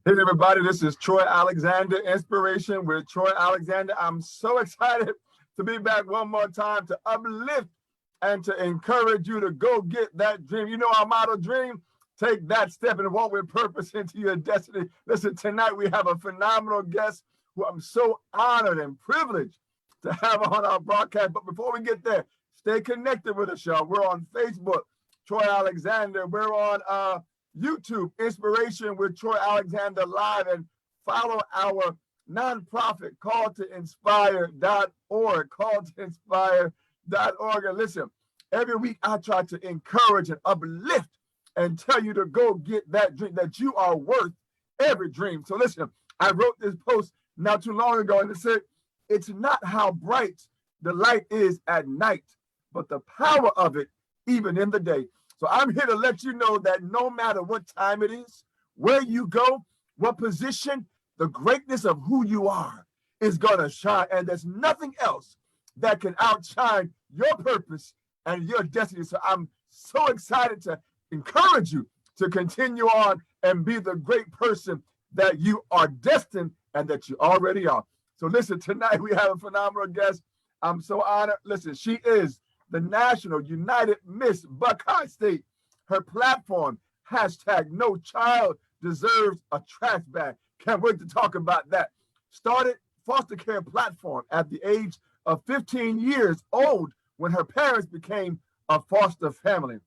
Hey everybody, this is Troy Alexander, Inspiration with Troy Alexander. I'm so excited to be back one more time to uplift and to encourage you to go get that dream. You know our motto, dream, take that step and walk with purpose into your destiny. Listen, tonight we have a phenomenal guest who I'm so honored and privileged to have on our broadcast. But before we get there, stay connected with us, y'all. We're on Facebook, Troy Alexander. We're on YouTube, Inspiration with Troy Alexander Live, and follow our nonprofit, calltoinspire.org, calltoinspire.org. And listen, every week I try to encourage and uplift and tell you to go get that dream, that you are worth every dream. So listen, I wrote this post not too long ago, and it said, it's not how bright the light is at night, but the power of it even in the day. So I'm here to let you know that no matter what time it is, where you go, what position, the greatness of who you are is going to shine. And there's nothing else that can outshine your purpose and your destiny. So I'm so excited to encourage you to continue on and be the great person that you are destined and that you already are. So listen, tonight we have a phenomenal guest. I'm so honored. Listen, she is the National United Miss Buckeye State. Her platform, hashtag no child deserves a trash bag. Can't wait to talk about that. Started foster care platform at the age of 15 years old when her parents became a foster family.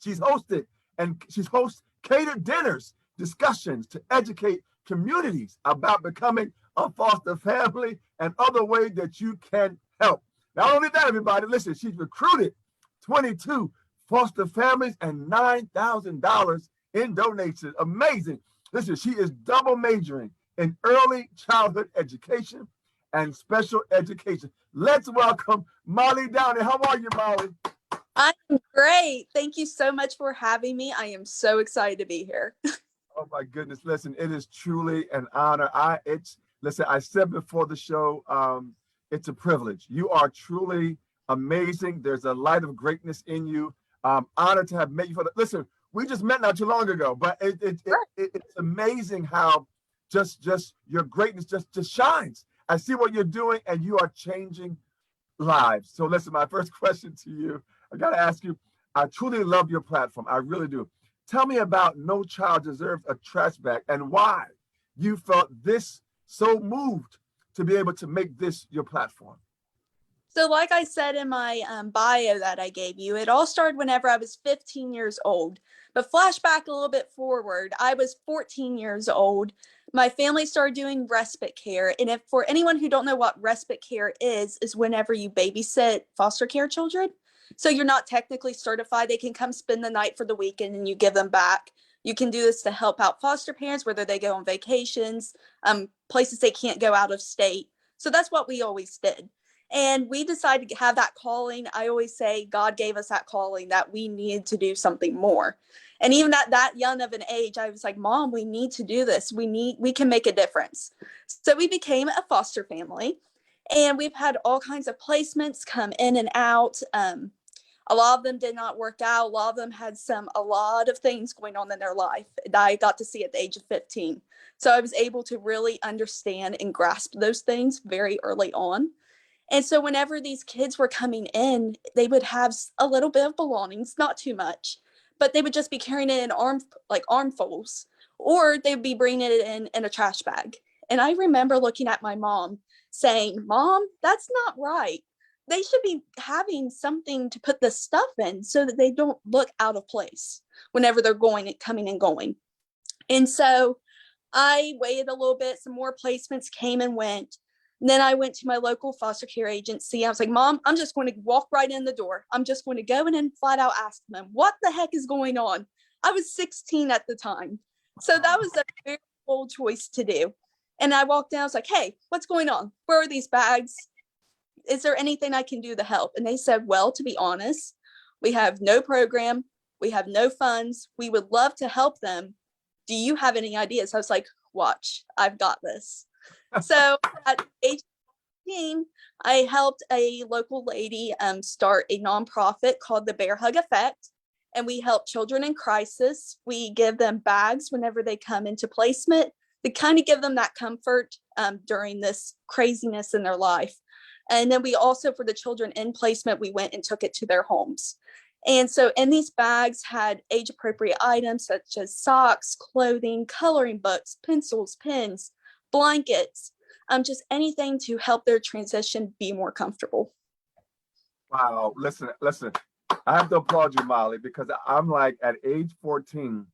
She's hosted catered dinners, discussions to educate communities about becoming a foster family and other ways that you can help. Not only that, everybody, listen, she's recruited 22 foster families and $9,000 in donations. Amazing. Listen, she is double majoring in early childhood education and special education. Let's welcome Molly Downey. How are you, Molly? I'm great. Thank you so much for having me. I am so excited to be here. Oh my goodness. Listen, it is truly an honor. Listen, I said before the show, it's a privilege. You are truly amazing. There's a light of greatness in you. Honored to have met you listen, we just met not too long ago, but it's amazing how just your greatness just shines. I see what you're doing and you are changing lives. So listen, my first question to you, I got to ask you, I truly love your platform. I really do. Tell me about No Child Deserves a Trash Bag and why you felt this so moved to be able to make this your platform. So like I said in my bio that I gave you, it all started whenever I was 15 years old. But flashback a little bit forward, I was 14 years old. My family started doing respite care. And if for anyone who don't know what respite care is whenever you babysit foster care children. So you're not technically certified. They can come spend the night for the weekend and you give them back. You can do this to help out foster parents, whether they go on vacations, places they can't go out of state. So that's what we always did. And we decided to have that calling. I always say God gave us that calling that we needed to do something more. And even at that young of an age, I was like, Mom, we need to do this. We can make a difference. So we became a foster family and we've had all kinds of placements come in and out. A lot of them did not work out. A lot of them had a lot of things going on in their life that I got to see at the age of 15. So I was able to really understand and grasp those things very early on. And so whenever these kids were coming in, they would have a little bit of belongings, not too much, but they would just be carrying it in armfuls, or they would be bringing it in a trash bag. And I remember looking at my mom saying, Mom, that's not right. They should be having something to put this stuff in so that they don't look out of place whenever they're coming and going. And so I waited a little bit. Some more placements came and went. And then I went to my local foster care agency. I was like, Mom, I'm just going to walk right in the door. I'm just going to go in and flat out ask them, what the heck is going on? I was 16 at the time. So that was a very bold choice to do. And I walked down, I was like, hey, what's going on? Where are these bags? Is there anything I can do to help? And they said, well, to be honest, we have no program. We have no funds. We would love to help them. Do you have any ideas? I was like, watch, I've got this. So at age 15, I helped a local lady start a nonprofit called the Bear Hug Effect. and we help children in crisis. We give them bags whenever they come into placement to kind of give them that comfort during this craziness in their life. And then we also, for the children in placement, we went and took it to their homes. And so in these bags had age appropriate items such as socks, clothing, coloring books, pencils, pens, blankets, just anything to help their transition be more comfortable. Wow. Listen. I have to applaud you, Molly, because I'm like at age 14,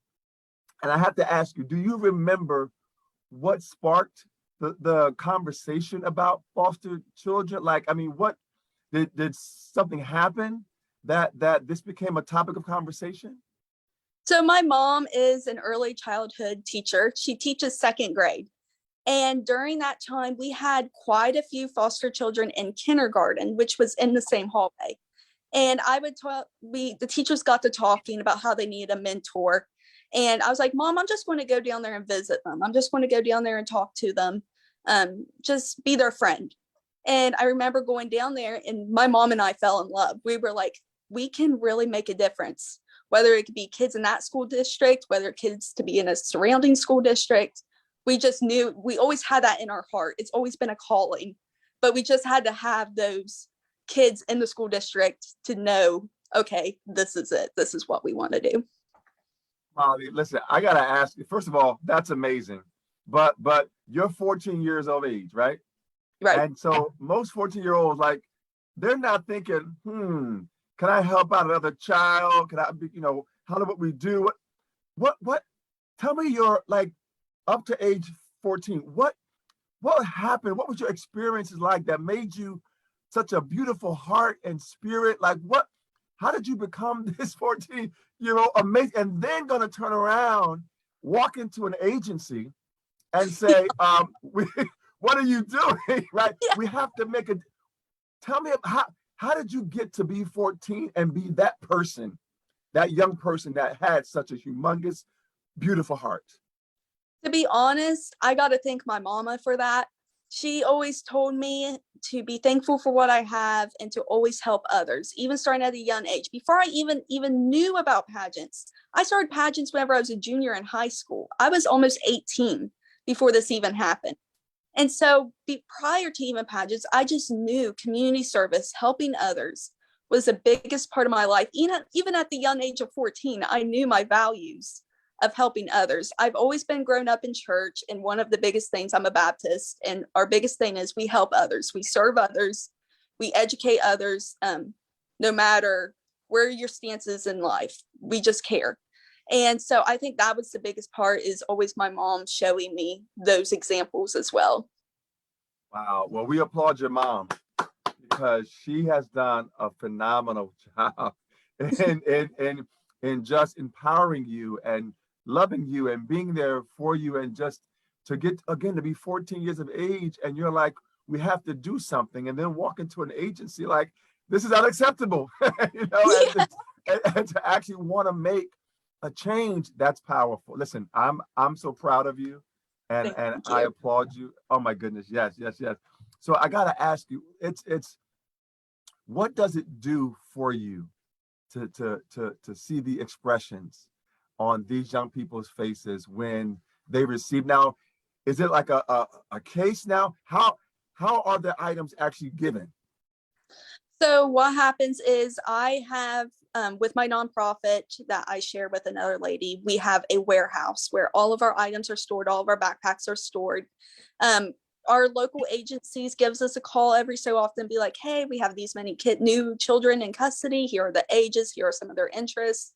and I have to ask you, do you remember what sparked the conversation about foster children? Like, I mean, what did something happen that this became a topic of conversation? So my mom is an early childhood teacher. She teaches second grade. And during that time, we had quite a few foster children in kindergarten, which was in the same hallway. And I would talk, the teachers got to talking about how they needed a mentor. And I was like, Mom, I just want to go down there and visit them. I just want to go down there and talk to them, just be their friend. And I remember going down there, and my mom and I fell in love. We were like, we can really make a difference, whether it could be kids in that school district, whether kids to be in a surrounding school district. We just knew, we always had that in our heart. It's always been a calling, but we just had to have those kids in the school district to know, okay, this is it. This is what we want to do. Molly, listen, I gotta ask you, first of all, that's amazing. But you're 14 years of age, right? Right. And so most 14-year-olds, like, they're not thinking, can I help out another child? Can I be, how do what we do? What tell me your, like, up to age 14, what happened? What was your experiences like that made you such a beautiful heart and spirit? Like, how did you become this 14-year-old amazing, and then gonna turn around, walk into an agency and say, what are you doing? Right? Yeah. We have to make a, tell me how did you get to be 14 and be that person, that young person that had such a humongous, beautiful heart? To be honest, I got to thank my mama for that. She always told me to be thankful for what I have and to always help others, even starting at a young age. Before I even knew about pageants, I started pageants whenever I was a junior in high school. I was almost 18 before this even happened. And so prior to even pageants, I just knew community service, helping others, was the biggest part of my life. Even at the young age of 14, I knew my values of helping others. I've always been grown up in church, and one of the biggest things, I'm a Baptist, and our biggest thing is we help others, we serve others, we educate others, no matter where your stance is in life, we just care. And so I think that was the biggest part, is always my mom showing me those examples as well. Wow. Well, we applaud your mom, because she has done a phenomenal job in just empowering you and loving you and being there for you, and just to get, again, to be 14 years of age, and you're like, we have to do something, and then walk into an agency like, this is unacceptable, Yeah. and to actually want to make a change. That's powerful. Listen, I'm so proud of you, and I applaud you. Oh my goodness, yes. So I gotta ask you, it's what does it do for you to see the expressions on these young people's faces when they receive? Now, is it like a case now? How are the items actually given? So what happens is I have, with my nonprofit that I share with another lady, we have a warehouse where all of our items are stored, all of our backpacks are stored. Our local agencies gives us a call every so often, be like, hey, we have these many new children in custody. Here are the ages. Here are some of their interests.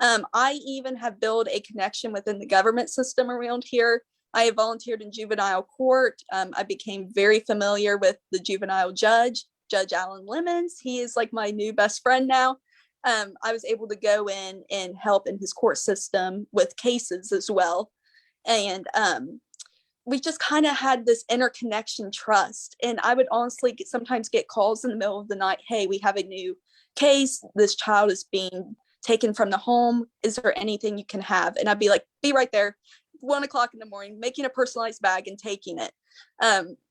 I even have built a connection within the government system around here. I have volunteered in juvenile court. I became very familiar with the juvenile judge, Judge Alan Lemons. He is like my new best friend now. I was able to go in and help in his court system with cases as well. And we just kind of had this interconnection trust. And I would honestly sometimes get calls in the middle of the night. Hey, we have a new case. This child is being taken from the home. Is there anything you can have? And I'd be like, be right there, 1 o'clock in the morning, making a personalized bag and taking it.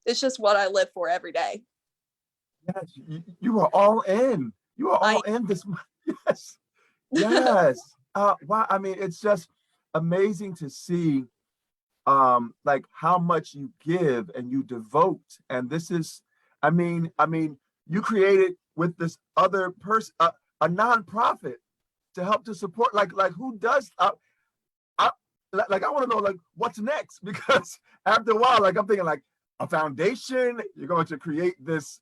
It's just what I live for every day. Yes, you are all in. You are all in this. Yes, Yes. Wow. I mean, it's just amazing to see like how much you give and you devote. And this is, I mean, you created with this other person a nonprofit to help to support like who does I like I want to know like what's next because after a while, like I'm thinking like a foundation, you're going to create this,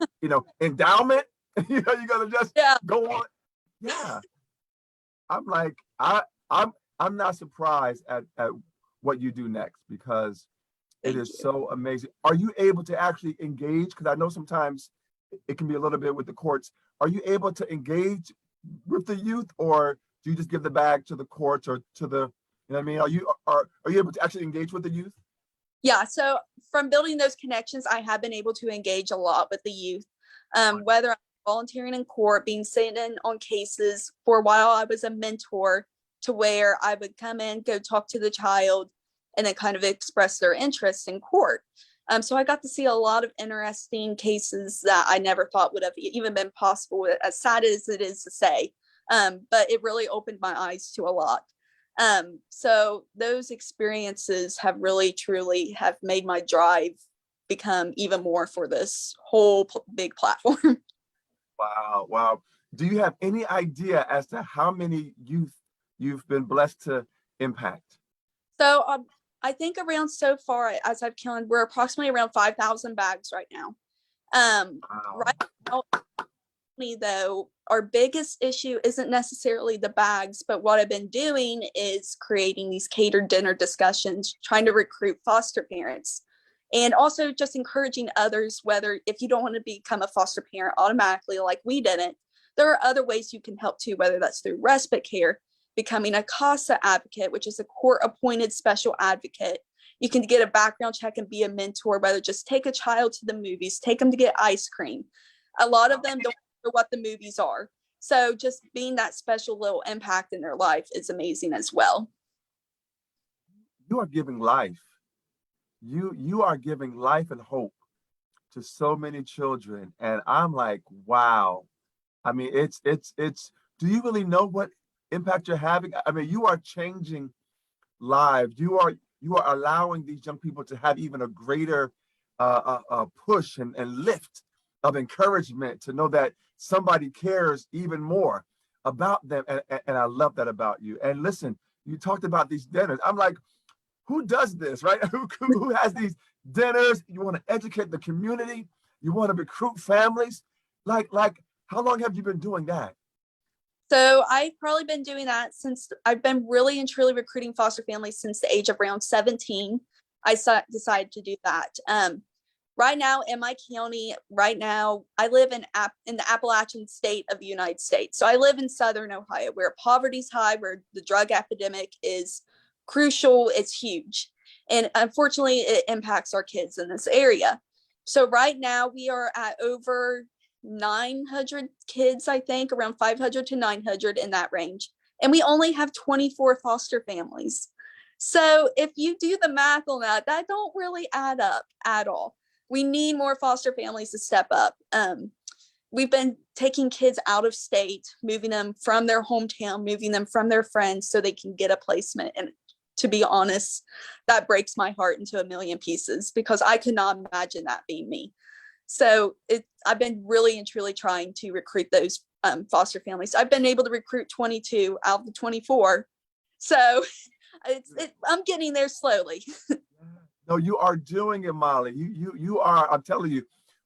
endowment, you're gonna just Yeah, go on. Yeah. I'm like, I'm not surprised at what you do next because it thank is you. so amazing. Are you able to actually engage? Because I know sometimes it can be a little bit with the courts. Are you able to engage with the youth, or do you just give the bag to the courts or to the, you know what I mean? Are you able to actually engage with the youth? Yeah, so from building those connections, I have been able to engage a lot with the youth. Whether I'm volunteering in court, being sitting in on cases. For a while, I was a mentor to where I would come in, go talk to the child, and then kind of express their interest in court. So I got to see a lot of interesting cases that I never thought would have even been possible, as sad as it is to say. But it really opened my eyes to a lot. So those experiences have really truly have made my drive become even more for this whole big platform. Wow, wow. Do you have any idea as to how many youth you've been blessed to impact? So I think around so far as I've counted, we're approximately around 5,000 bags right now. Right Wow. now, though, our biggest issue isn't necessarily the bags, but what I've been doing is creating these catered dinner discussions, trying to recruit foster parents, and also just encouraging others, whether if you don't want to become a foster parent automatically like we didn't, there are other ways you can help too, whether that's through respite care, becoming a CASA advocate, which is a court appointed special advocate. You can get a background check and be a mentor, whether just take a child to the movies, take them to get ice cream. A lot of them don't know what the movies are. So just being that special little impact in their life is amazing as well. You are giving life. You are giving life and hope to so many children. And I'm like, wow. I mean, it's do you really know what impact you're having? I mean, you are changing lives. You are allowing these young people to have even a greater push and lift of encouragement to know that somebody cares even more about them. And I love that about you. And listen, you talked about these dinners. I'm like, who does this, right? Who has these dinners? You want to educate the community. You want to recruit families. Like, how long have you been doing that? So I've probably been doing that since I've been really and truly recruiting foster families since the age of around 17. I decided to do that. Right now in my county, right now I live in the Appalachian state of the United States. So I live in Southern Ohio, where poverty's high, where the drug epidemic is crucial. It's huge, and unfortunately, it impacts our kids in this area. So right now we are at over 900 kids, I think, around 500 to 900 in that range. And we only have 24 foster families. So if you do the math on that, that don't really add up at all. We need more foster families to step up. We've been taking kids out of state, moving them from their hometown, moving them from their friends so they can get a placement. And to be honest, that breaks my heart into a million pieces because I could not imagine that being me. So I've been really and truly trying to recruit those foster families. I've been able to recruit 22 out of the 24. So I'm getting there slowly. No, you are doing it, Molly. You are, I'm telling you,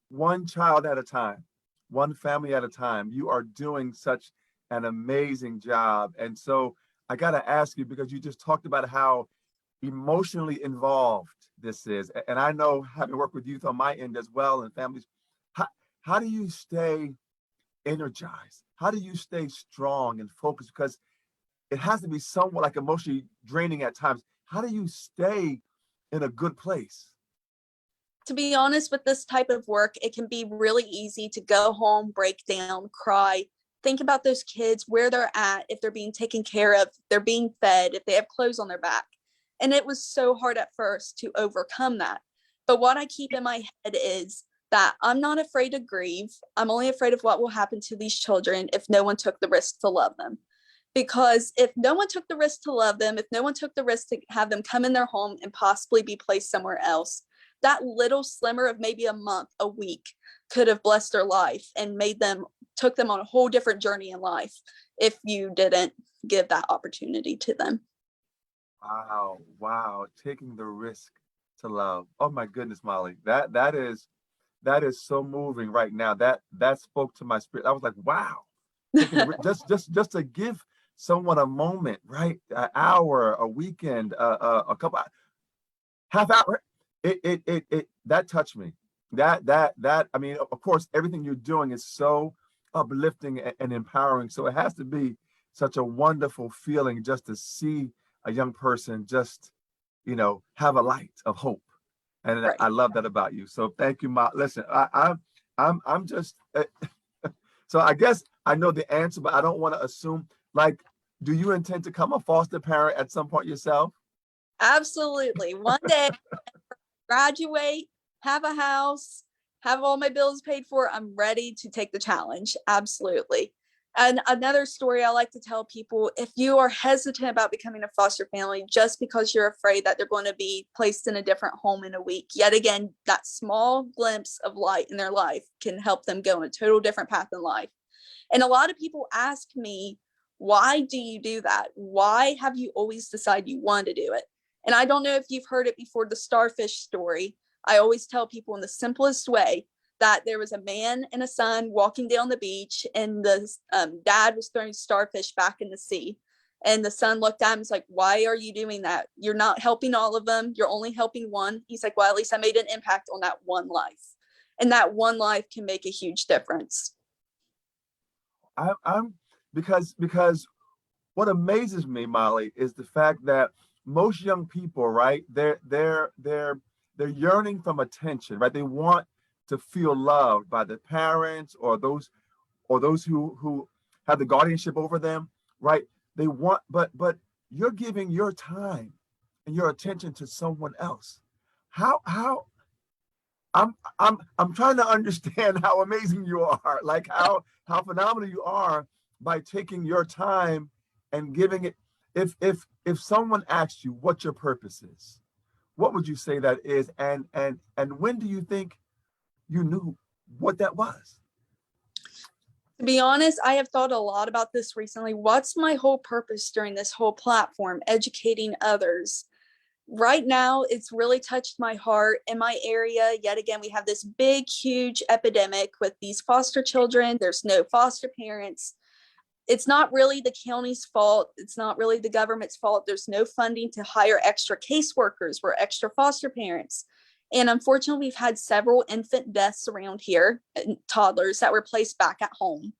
one child at a time, one family at a time. You are doing such an amazing job. And so I gotta ask you, because you just talked about how emotionally involved this is. And I know, having worked with youth on my end as well and families, how, how do you stay energized? How do you stay strong and focused? Because it has to be somewhat like emotionally draining at times. How do you stay in a good place? To be honest, with this type of work, it can be really easy to go home, break down, cry, think about those kids, where they're at, if they're being taken care of, they're being fed, if they have clothes on their back. And it was so hard at first to overcome that. But what I keep in my head is that I'm not afraid to grieve. I'm only afraid of what will happen to these children if no one took the risk to love them. because if no one took the risk to love them, if no one took the risk to have them come in their home and possibly be placed somewhere else, that little slimmer of maybe a month, a week could have blessed their life and took them on a whole different journey in life if you didn't give that opportunity to them. Wow. Taking the risk to love. Oh my goodness, Molly. That is so moving right now. That spoke to my spirit. I was like, wow. Taking just to give someone a moment, right? An hour, a weekend, a couple half hour. It that touched me. That I mean, of course, everything you're doing is so uplifting and empowering. So it has to be such a wonderful feeling just to see a young person just, have a light of hope. And Right. I love that about you. So thank you, Ma. Listen, I'm just so I guess I know the answer, but I don't want to assume. Like, do you intend to become a foster parent at some point yourself? Absolutely. One day, graduate, have a house, have all my bills paid for. I'm ready to take the challenge. Absolutely. And another story I like to tell people, if you are hesitant about becoming a foster family just because you're afraid that they're going to be placed in a different home in a week, yet again, that small glimpse of light in their life can help them go in a total different path in life. And a lot of people ask me, why do you do that? Why have you always decided you want to do it? And I don't know if you've heard it before, the Starfish Story. I always tell people in the simplest way that there was a man and a son walking down the beach, and the dad was throwing starfish back in the sea. And the son looked at him and was like, why are you doing that? You're not helping all of them. You're only helping one. He's like, well, at least I made an impact on that one life. And that one life can make a huge difference. I'm because what amazes me, Molly, is the fact that most young people, right? They're yearning from attention, right? They want to feel loved by the parents or those who have the guardianship over them, right? They want, but you're giving your time and your attention to someone else. How I'm trying to understand how amazing you are, like how phenomenal you are by taking your time and giving it. If someone asked you what your purpose is, what would you say that is? And when do you think you knew what that was? To be honest, I have thought a lot about this recently. What's my whole purpose during this whole platform? Educating others. Right now, it's really touched my heart in my area. Yet again, we have this big, huge epidemic with these foster children. There's no foster parents. It's not really the county's fault. It's not really the government's fault. There's no funding to hire extra caseworkers or extra foster parents. And unfortunately, we've had several infant deaths around here, toddlers that were placed back at home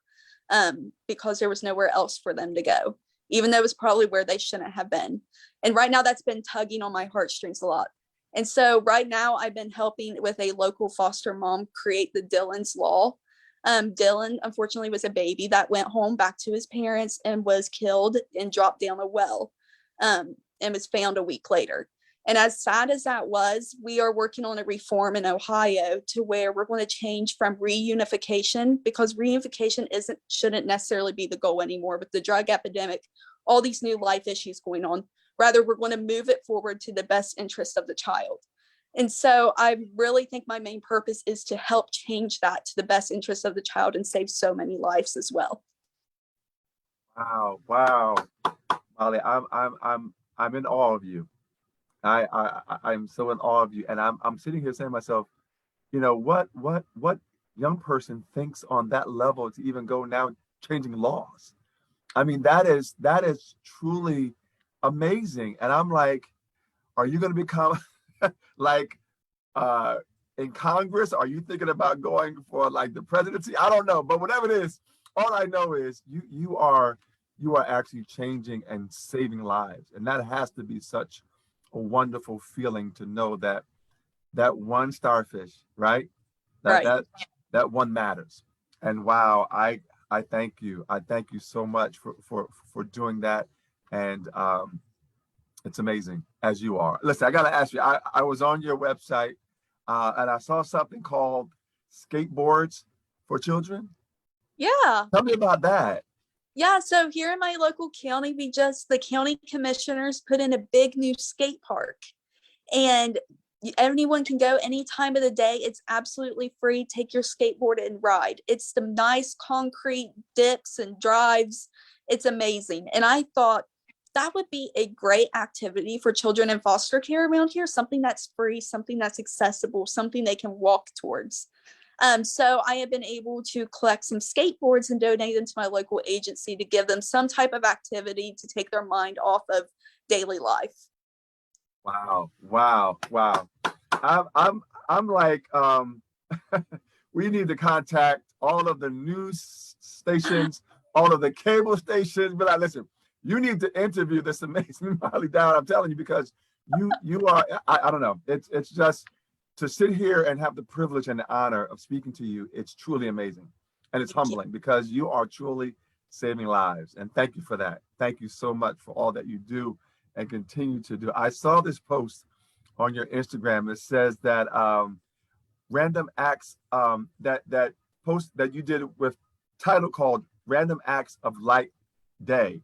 because there was nowhere else for them to go, even though it was probably where they shouldn't have been. And right now that's been tugging on my heartstrings a lot. And so right now I've been helping with a local foster mom create the Dylan's Law. Dylan, unfortunately, was a baby that went home back to his parents and was killed and dropped down a well and was found a week later. And as sad as that was, we are working on a reform in Ohio to where we're going to change from reunification, because reunification shouldn't necessarily be the goal anymore with the drug epidemic, all these new life issues going on. Rather, we're going to move it forward to the best interest of the child. And so I really think my main purpose is to help change that to the best interest of the child and save so many lives as well. Wow, Molly, I'm in awe of you. I'm so in awe of you, and I'm sitting here saying to myself, what young person thinks on that level to even go now changing laws? I mean, that is truly amazing. And I'm like, are you going to become like in Congress? Are you thinking about going for like the presidency? I don't know, but whatever it is, all I know is you are actually changing and saving lives, and that has to be such a wonderful feeling to know that one starfish, right? That one matters. And wow, I thank you. I thank you so much for doing that. And it's amazing, as you are. Listen, I got to ask you, I was on your website and I saw something called Skateboards for Children. Yeah. Tell me about that. Yeah, so here in my local county, the county commissioners put in a big new skate park, and anyone can go any time of the day. It's absolutely free. Take your skateboard and ride. It's the nice concrete dips and drives. It's amazing. And I thought that would be a great activity for children in foster care around here, something that's free, something that's accessible, something they can walk towards. So I have been able to collect some skateboards and donate them to my local agency to give them some type of activity to take their mind off of daily life. Wow, wow, wow. I'm like, we need to contact all of the news stations, all of the cable stations. Be like, listen, you need to interview this amazing Molly Down. I'm telling you, because you are, I don't know. It's just to sit here and have the privilege and the honor of speaking to you. It's truly amazing, and it's humbling because you are truly saving lives. And thank you for that. Thank you so much for all that you do and continue to do. I saw this post on your Instagram. It says that random acts, that post that you did with title called Random Acts of Light Day.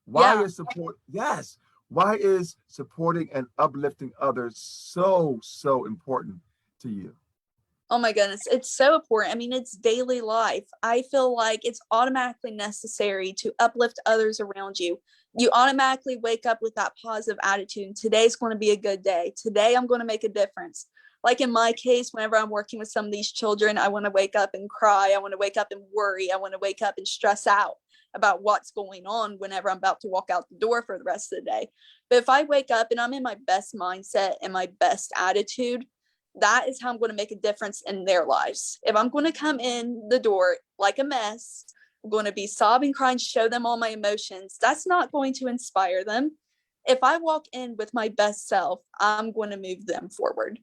Why is support? Yes. Why is supporting and uplifting others so important to you? Oh my goodness, it's so important. I mean, it's daily life. I feel like it's automatically necessary to uplift others around you. You automatically wake up with that positive attitude. Today's going to be a good day. Today, I'm going to make a difference. Like in my case, whenever I'm working with some of these children, I want to wake up and cry. I want to wake up and worry. I want to wake up and stress out about what's going on whenever I'm about to walk out the door for the rest of the day. But if I wake up and I'm in my best mindset and my best attitude, that is how I'm going to make a difference in their lives. If I'm going to come in the door like a mess, I'm going to be sobbing, crying, show them all my emotions, that's not going to inspire them. If I walk in with my best self, I'm going to move them forward.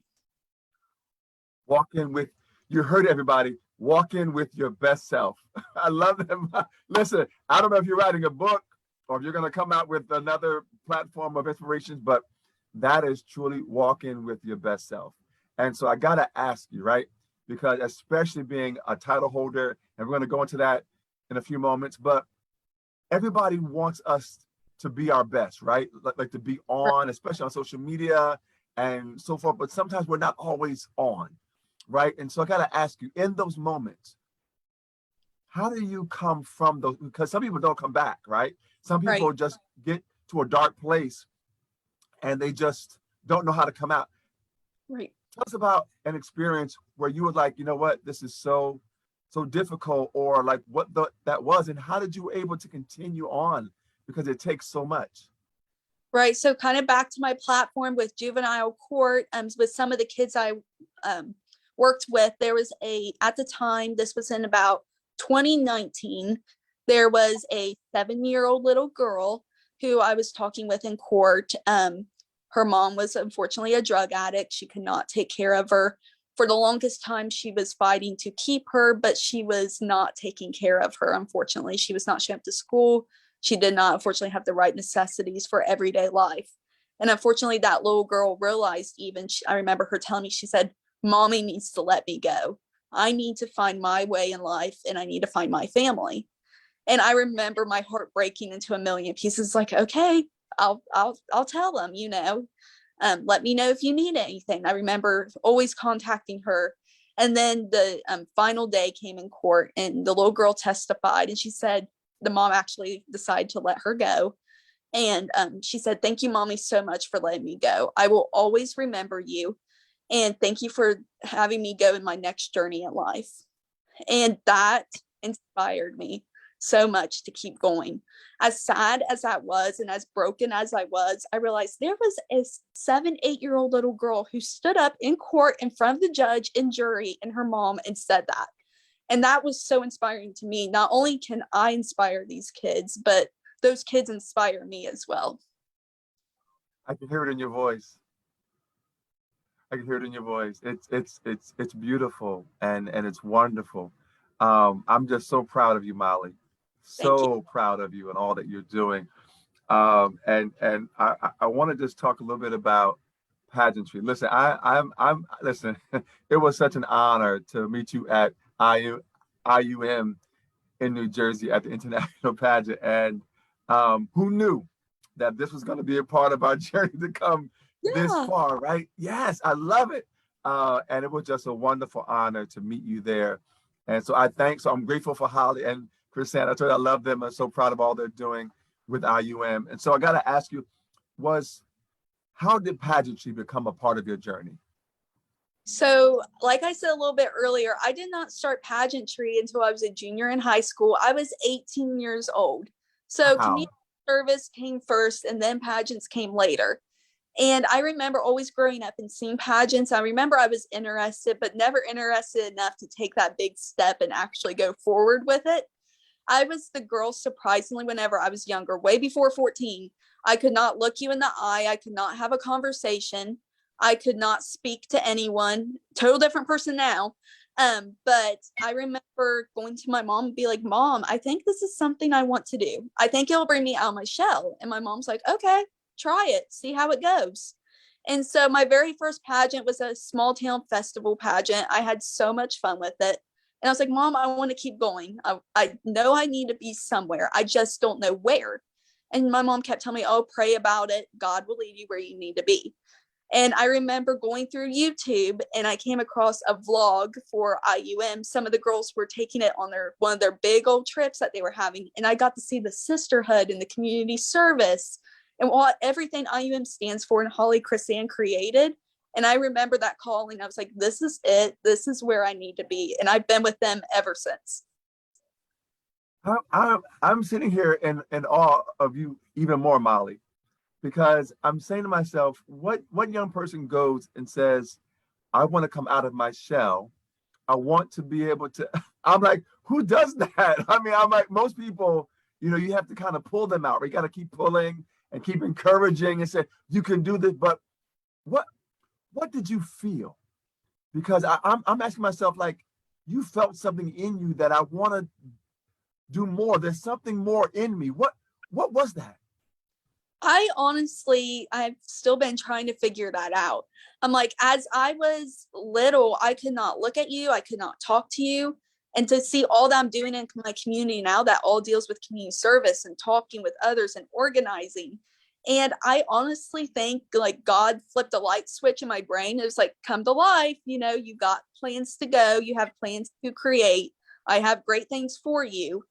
Walk in with, you heard everybody, walk in with your best self. I love them. Listen, I don't know if you're writing a book or if you're going to come out with another platform of inspirations, but that is truly walk in with your best self. And so I got to ask you, right? Because especially being a title holder, and we're going to go into that in a few moments, but everybody wants us to be our best, right? Like to be on, especially on social media and so forth, but sometimes we're not always on, right? And so I got to ask you, in those moments, how do you come from those? Because some people don't come back, right? Some people just get to a dark place and they just don't know how to come out. Right. Tell us about an experience where you were like, you know what, this is so difficult, or like what that was, and how did you were able to continue on, because it takes so much. Right. So kind of back to my platform with juvenile court, with some of the kids I worked with, there was at the time, this was in about 2019, there was a 7-year-old little girl who I was talking with in court. Her mom was unfortunately a drug addict. She could not take care of her. For the longest time, she was fighting to keep her, but she was not taking care of her. Unfortunately, she was not showing up to school. She did not, unfortunately, have the right necessities for everyday life. And unfortunately, that little girl realized, I remember her telling me, she said, "Mommy needs to let me go. I need to find my way in life, and I need to find my family." And I remember my heart breaking into a million pieces. Like, okay, I'll tell them, let me know if you need anything. I remember always contacting her. And then the final day came in court, and the little girl testified, and she said the mom actually decided to let her go. And she said, "Thank you, Mommy, so much for letting me go. I will always remember you. And thank you for having me go in my next journey in life." And that inspired me so much to keep going. As sad as that was, and as broken as I realized there was a 7, 8-year-old little girl who stood up in court in front of the judge and jury and her mom and said that. And that was so inspiring to me. Not only can I inspire these kids, but those kids inspire me as well. I can hear it in your voice. I can hear it in your voice. It's beautiful and it's wonderful. I'm just so proud of you, Molly. So proud of you and all that you're doing. And I want to just talk a little bit about pageantry. Listen, I'm listen. It was such an honor to meet you at IUM in New Jersey at the International Pageant. And who knew that this was going to be a part of our journey to come this Yeah. far, right? Yes, I love it. And it was just a wonderful honor to meet you there. And so I'm grateful for Holly and Chrisanne. I told you I love them. I'm so proud of all they're doing with IUM. And so I got to ask you, how did pageantry become a part of your journey? So, like I said a little bit earlier, I did not start pageantry until I was a junior in high school. I was 18 years old. So, Wow. community service came first and then pageants came later. And I remember always growing up and seeing pageants. I remember I was interested, but never interested enough to take that big step and actually go forward with it. I was the girl, surprisingly, whenever I was younger, way before 14. I could not look you in the eye. I could not have a conversation. I could not speak to anyone. Total different person now. But I remember going to my mom and be like, Mom, I think this is something I want to do. I think it'll bring me out of my shell. And my mom's like, okay, try it, see how it goes. And so my very first pageant was a small town festival pageant. I had so much fun with it. And I was like, Mom, I want to keep going. I know I need to be somewhere. I just don't know where. And my mom kept telling me, oh, pray about it. God will lead you where you need to be. And I remember going through YouTube and I came across a vlog for IUM. Some of the girls were taking it on one of their big old trips that they were having. And I got to see the sisterhood and the community service and what everything IUM stands for and Holly Chrisanne created. And I remember that calling. I was like, this is it. This is where I need to be. And I've been with them ever since. I'm sitting here in awe of you even more, Molly, because I'm saying to myself, what young person goes and says, I want to come out of my shell. I want to be able to, I'm like, who does that? I mean, I'm like, most people, you have to kind of pull them out. Right? You got to keep pulling and keep encouraging and say, you can do this. But what did you feel? Because I'm asking myself, like, you felt something in you that I want to do more. There's something more in me. What was that? I've still been trying to figure that out. I'm like, as I was little, I could not look at you. I could not talk to you. And to see all that I'm doing in my community now that all deals with community service and talking with others and organizing. And I honestly think like God flipped a light switch in my brain. It was like, come to life. You got plans to go. You have plans to create. I have great things for you.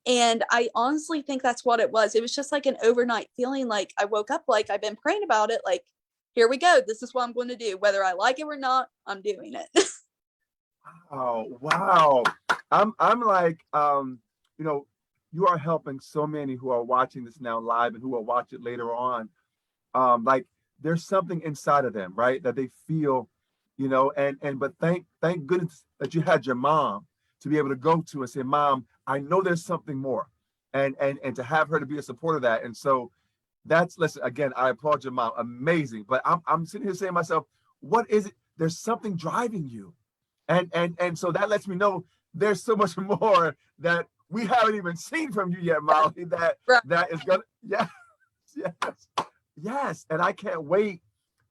And I honestly think that's what it was. It was just like an overnight feeling. Like I woke up, like I've been praying about it. Like, here we go. This is what I'm going to do. Whether I like it or not, I'm doing it. Oh, wow. I'm like, you are helping so many who are watching this now live and who will watch it later on. Like there's something inside of them, right? That they feel, but thank goodness that you had your mom to be able to go to and say, Mom, I know there's something more, and to have her to be a support of that. And so listen, again, I applaud your mom, amazing. But I'm sitting here saying to myself, what is it? There's something driving you, and so that lets me know there's so much more that we haven't even seen from you yet, Molly. That is gonna, yes, yes, and I can't wait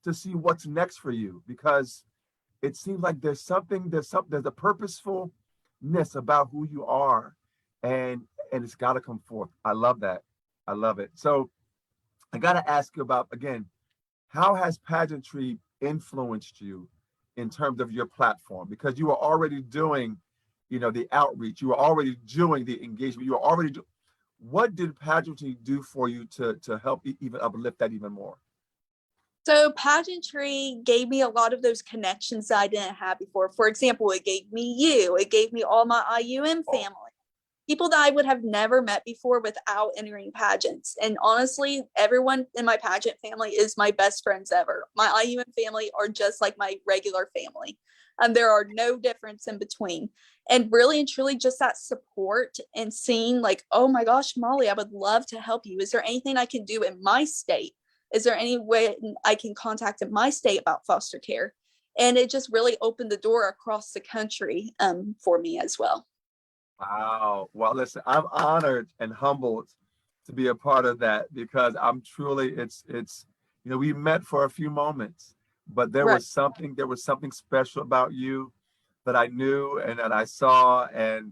to see what's next for you, because it seems like there's a purposefulness about who you are. And it's got to come forth. I love that. I love it. So I got to ask you about, again, how has pageantry influenced you in terms of your platform? Because you were already doing, the outreach. You were already doing the engagement. You were already doing. What did pageantry do for you to help even uplift that even more? So pageantry gave me a lot of those connections that I didn't have before. For example, it gave me you. It gave me all my IUM family. People that I would have never met before without entering pageants. And honestly, everyone in my pageant family is my best friends ever. My IUM family are just like my regular family. There are no difference in between. And really and truly just that support and seeing like, oh my gosh, Molly, I would love to help you. Is there anything I can do in my state? Is there any way I can contact in my state about foster care? And it just really opened the door across the country for me as well. Wow. Well, listen, I'm honored and humbled to be a part of that, because I'm truly, it's, we met for a few moments, but there was something special about you that I knew and that I saw. And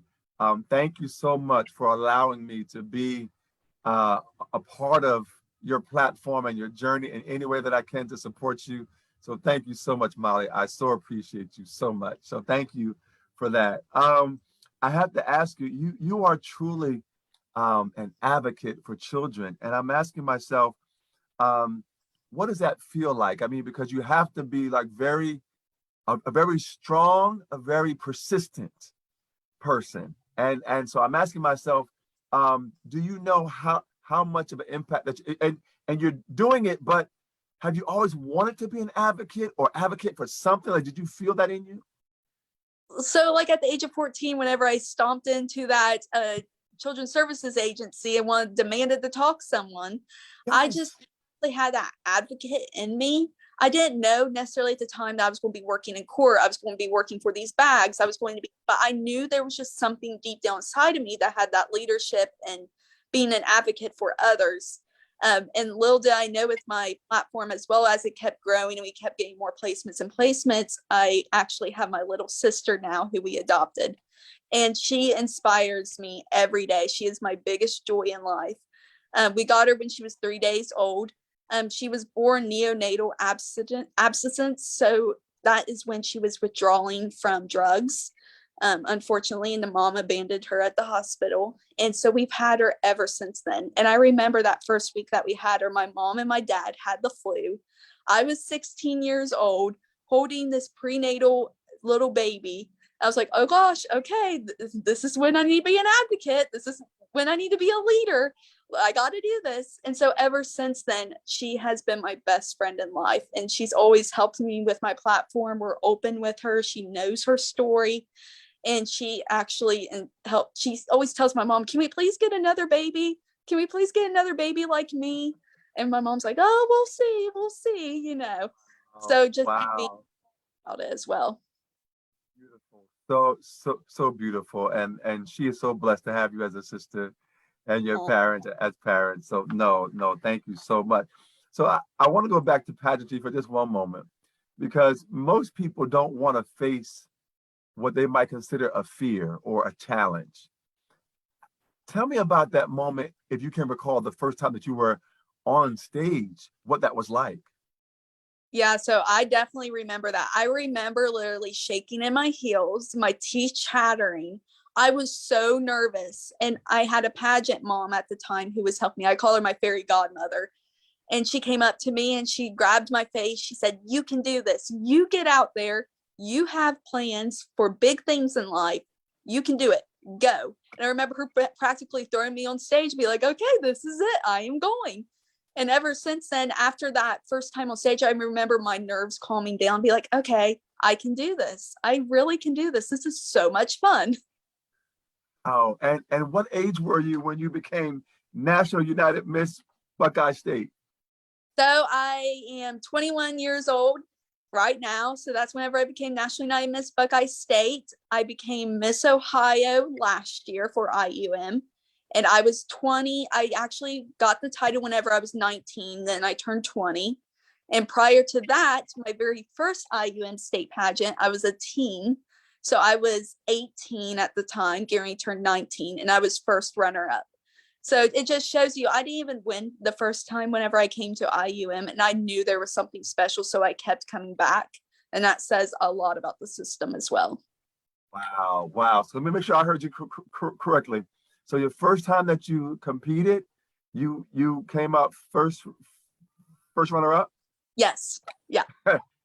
Thank you so much for allowing me to be a part of your platform and your journey in any way that I can to support you. So thank you so much, Molly. I so appreciate you so much. So thank you for that. I have to ask you, you are truly an advocate for children. And I'm asking myself, what does that feel like? I mean, because you have to be like a very strong, a very persistent person. And so I'm asking myself, do you know how much of an impact that and you're doing it, but have you always wanted to be an advocate or advocate for something? Like, did you feel that in you? So like at the age of 14, whenever I stomped into that children's services agency and demanded to talk to someone, I Yes. just really had that advocate in me. I didn't know necessarily at the time that I was going to be working in court. I was going to be working for these bags. But I knew there was just something deep down inside of me that had that leadership and being an advocate for others. And little did I know, with my platform, as well as it kept growing and we kept getting more placements, I actually have my little sister now who we adopted. And she inspires me every day. She is my biggest joy in life. We got her when she was 3 days old. She was born neonatal abstinence. So that is when she was withdrawing from drugs, unfortunately, and the mom abandoned her at the hospital. And so we've had her ever since then. And I remember that first week that we had her, my mom and my dad had the flu. I was 16 years old holding this prenatal little baby. I was like, oh gosh, okay, this is when I need to be an advocate. This is when I need to be a leader. I got to do this. And so ever since then, she has been my best friend in life. And she's always helped me with my platform. We're open with her. She knows her story. And she actually she always tells my mom, can we please get another baby? Can we please get another baby like me? And my mom's like, oh, we'll see, Oh, So just being wow. about it as well. Beautiful. So beautiful. And she is so blessed to have you as a sister and your parents as parents. So no, thank you so much. So I want to go back to pageantry for just one moment, because most people don't want to face what they might consider a fear or a challenge. Tell me about that moment, if you can recall the first time that you were on stage, what that was like. Yeah, so I definitely remember that. I remember literally shaking in my heels, my teeth chattering. I was so nervous. And I had a pageant mom at the time who was helping me. I call her my fairy godmother. And she came up to me and she grabbed my face. She said, you can do this. You get out there. You have plans for big things in life. You can do it. Go. And I remember her practically throwing me on stage, be like, okay, this is it. I am going. And ever since then, after that first time on stage, I remember my nerves calming down, be like, okay, I can do this. I really can do this. This is so much fun. Oh, and what age were you when you became National United Miss Buckeye State? So I am 21 years old right now. So that's whenever I became National United Miss Buckeye State. I became Miss Ohio last year for IUM. And I was 20. I actually got the title whenever I was 19. Then I turned 20. And prior to that, my very first IUM state pageant, I was a teen. So I was 18 at the time. Gary turned 19, and I was first runner up. So it just shows you, I didn't even win the first time whenever I came to IUM, and I knew there was something special. So I kept coming back. And that says a lot about the system as well. Wow. So let me make sure I heard you correctly. So your first time that you competed, you came out first runner up? Yes. Yeah.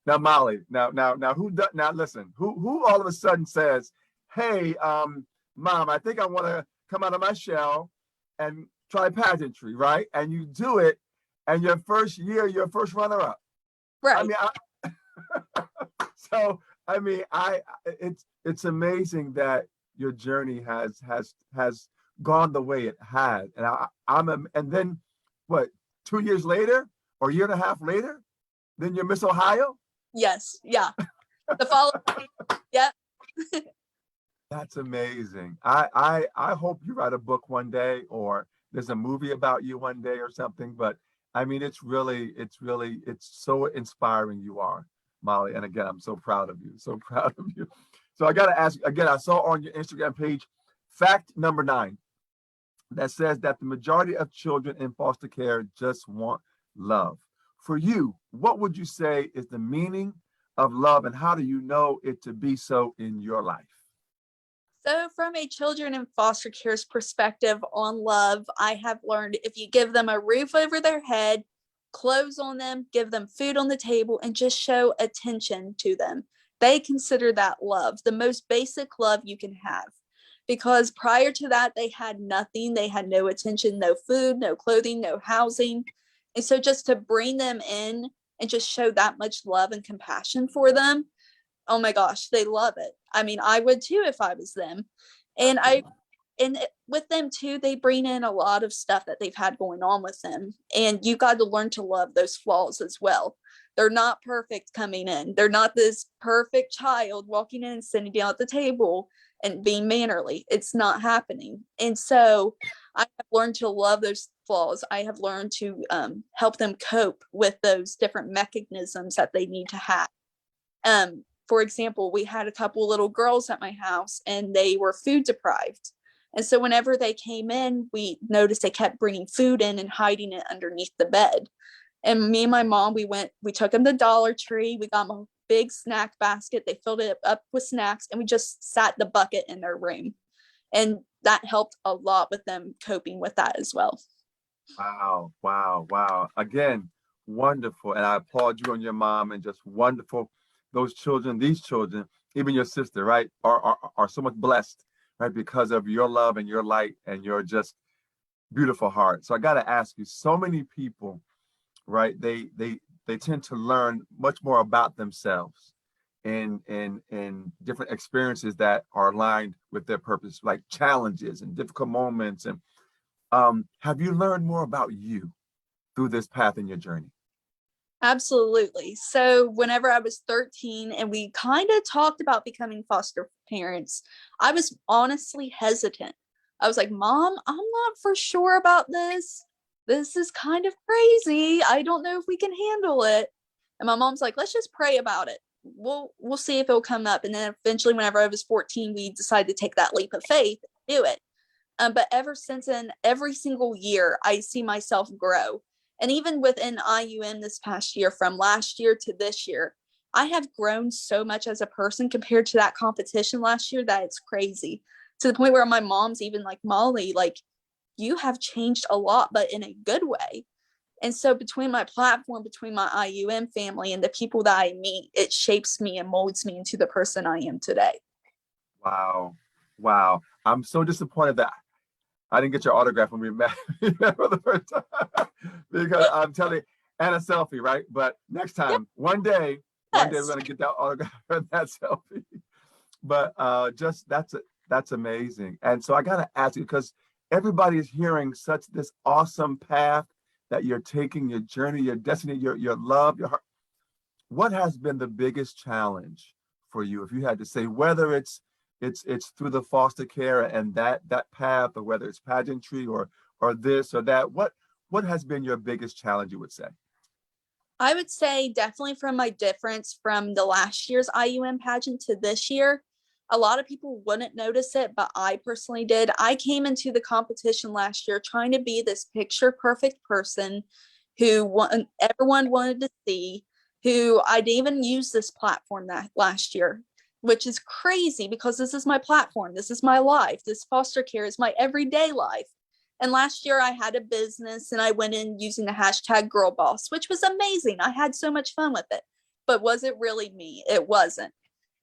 Now, Molly, now who does, now listen, who all of a sudden says, hey, mom, I think I want to come out of my shell and try pageantry, right? And you do it, and your first year, your first runner up. Right. I mean, so I mean, it's amazing that your journey has gone the way it has, and and then what? 2 years later, or a year and a half later, then you're Miss Ohio. Yes. Yeah. The following. Yeah. That's amazing. I hope you write a book one day, or there's a movie about you one day or something. But I mean, it's so inspiring you are, Molly. And again, I'm so proud of you. So proud of you. So I got to ask again, I saw on your Instagram page Fact number 9 that says that the majority of children in foster care just want love. For you, what would you say is the meaning of love, and how do you know it to be so in your life? So, from a children in foster care's perspective on love, I have learned if you give them a roof over their head, clothes on them, give them food on the table, and just show attention to them, they consider that love, the most basic love you can have. Because prior to that, they had nothing. They had no attention, no food, no clothing, no housing. And so, just to bring them in and just show that much love and compassion for them, oh my gosh, they love it. I mean, I would too if I was them. And with them too, they bring in a lot of stuff that they've had going on with them. And you got to learn to love those flaws as well. They're not perfect coming in. They're not this perfect child walking in and sitting down at the table and being mannerly. It's not happening. And so I have learned to love those flaws. I have learned to help them cope with those different mechanisms that they need to have. For example, we had a couple little girls at my house and they were food deprived. And so whenever they came in, we noticed they kept bringing food in and hiding it underneath the bed. And me and my mom, we took them to Dollar Tree. We got them a big snack basket. They filled it up with snacks and we just sat the bucket in their room. And that helped a lot with them coping with that as well. Wow, wow, wow. Again, wonderful. And I applaud you and your mom, and just wonderful. Those children, these children, even your sister, right, are so much blessed, right, because of your love and your light and your just beautiful heart. So I got to ask you, so many people, right, they tend to learn much more about themselves in different experiences that are aligned with their purpose, like challenges and difficult moments. And have you learned more about you through this path in your journey? Absolutely. So whenever I was 13 and we kind of talked about becoming foster parents, I was honestly hesitant. I was like, Mom, I'm not for sure about this. This is kind of crazy. I don't know if we can handle it. And my mom's like, let's just pray about it. We'll see if it'll come up. And then eventually, whenever I was 14, we decided to take that leap of faith and do it. But ever since then, every single year, I see myself grow. And even within IUM this past year, from last year to this year, I have grown so much as a person compared to that competition last year that it's crazy. To the point where my mom's even like, Molly, like, you have changed a lot, but in a good way. And so between my platform, between my IUM family and the people that I meet, it shapes me and molds me into the person I am today. Wow. Wow. I'm so disappointed that I didn't get your autograph when we met for the first time, because I'm telling you, and a selfie, right? But next time, one day we're going to get that autograph and that selfie. But just that's amazing. And so I got to ask you, because everybody is hearing such this awesome path that you're taking, your journey, your destiny, your love, your heart. What has been the biggest challenge for you, if you had to say, whether it's through the foster care and that path, or whether it's pageantry or this or that, what has been your biggest challenge, you would say? I would say definitely from my difference from the last year's IUM pageant to this year, a lot of people wouldn't notice it, but I personally did. I came into the competition last year trying to be this picture perfect person who everyone wanted to see, who I'd even use this platform that last year, which is crazy because this is my platform. This is my life. This foster care is my everyday life. And last year I had a business and I went in using the hashtag girl boss, which was amazing. I had so much fun with it, but was it really me? It wasn't.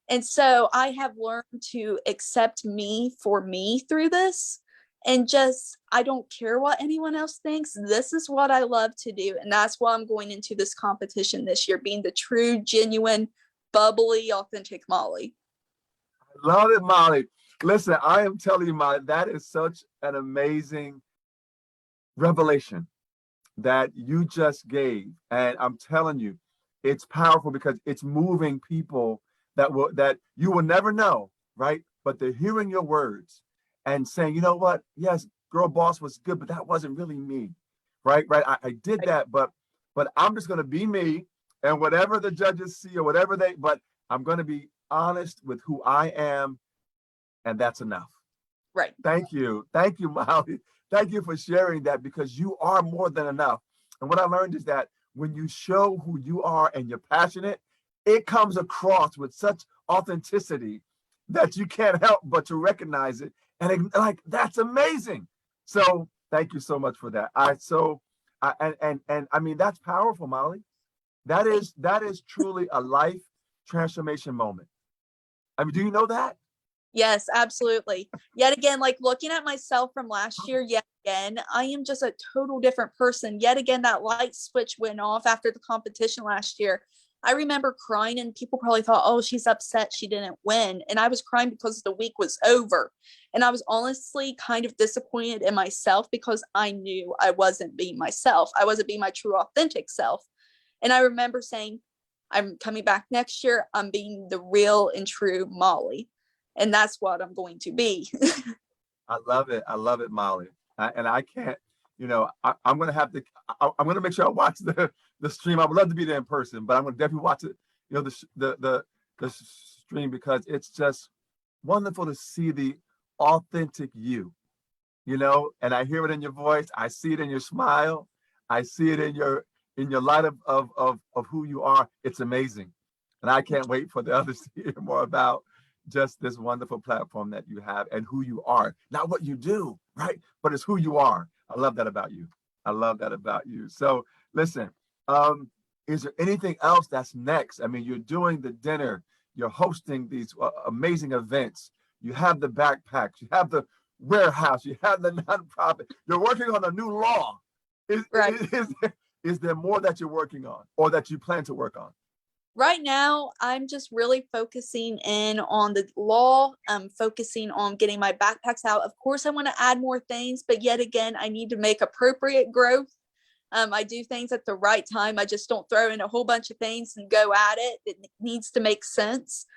And so I have learned to accept me for me through this, and just, I don't care what anyone else thinks. This is what I love to do. And that's why I'm going into this competition this year, being the true, genuine, bubbly, authentic Molly. I love it, Molly. Listen, I am telling you, Molly, that is such an amazing revelation that you just gave. And I'm telling you, it's powerful because it's moving people that you will never know, right? But they're hearing your words and saying, you know what? Yes, girl boss was good, but that wasn't really me, right? Right. I did that, but I'm just going to be me, and whatever the judges see or whatever but I'm going to be honest with who I am, and that's enough. Right. Thank you. Thank you, Molly. Thank you for sharing that, because you are more than enough. And what I learned is that when you show who you are and you're passionate, it comes across with such authenticity that you can't help but to recognize it. And like, that's amazing. So thank you so much for that. And I mean, that's powerful, Molly. That is truly a life transformation moment. I mean, do you know that? Yes, absolutely. Yet again, like looking at myself from last year, yet again, I am just a total different person. Yet again, that light switch went off after the competition last year. I remember crying, and people probably thought, oh, she's upset she didn't win. And I was crying because the week was over. And I was honestly kind of disappointed in myself, because I knew I wasn't being myself. I wasn't being my true, authentic self. And I remember saying, I'm coming back next year. I'm being the real and true Molly. And that's what I'm going to be. I love it. I love it, Molly. And I can't, I'm going to have to, I'm going to make sure I watch the stream. I would love to be there in person, but I'm going to definitely watch it, the stream, because it's just wonderful to see the authentic and I hear it in your voice. I see it in your smile. I see it in your light of who you are. It's amazing. And I can't wait for the others to hear more about just this wonderful platform that you have and who you are, not what you do, right? But it's who you are. I love that about you. I love that about you. So listen, is there anything else that's next? I mean, you're doing the dinner, you're hosting these amazing events. You have the backpacks, you have the warehouse, you have the nonprofit. You're working on a new law. Right. Is there more that you're working on, or that you plan to work on? Right now, I'm just really focusing in on the law. I'm focusing on getting my backpacks out. Of course, I want to add more things, but yet again, I need to make appropriate growth. I do things at the right time. I just don't throw in a whole bunch of things and go at it. It needs to make sense.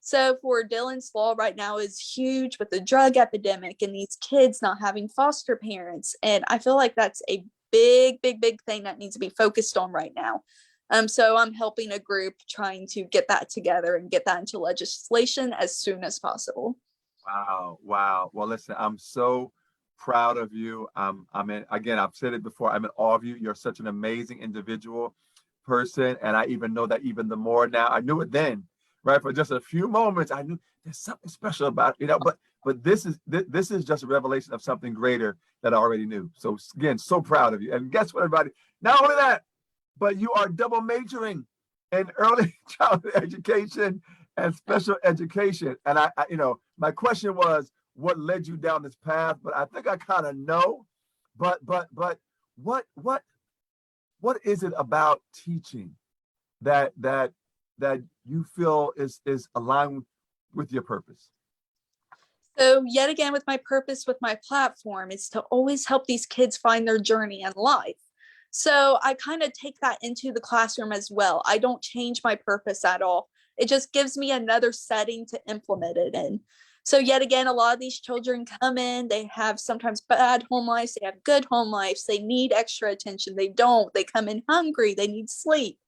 So for Dylan's law right now is huge with the drug epidemic and these kids not having foster parents. And I feel like that's a big, big, big thing that needs to be focused on right now. So I'm helping a group trying to get that together and get that into legislation as soon as possible. Wow. Wow. Well, listen, I'm so proud of you. Again, I've said it before, I'm in awe of you. You're such an amazing individual person. And I even know that even the more now. I knew it then, right? For just a few moments, I knew there's something special about it, but this is just a revelation of something greater that I already knew. So again, so proud of you. And guess what, everybody? Not only that, but you are double majoring in early childhood education and special education. And my question was, what led you down this path? But I think I kind of know. But what is it about teaching that you feel is aligned with your purpose? So yet again, with my purpose, with my platform, is to always help these kids find their journey in life. So I kind of take that into the classroom as well. I don't change my purpose at all. It just gives me another setting to implement it in. So yet again, a lot of these children come in, they have sometimes bad home lives, they have good home lives, they need extra attention, they don't, they come in hungry, they need sleep.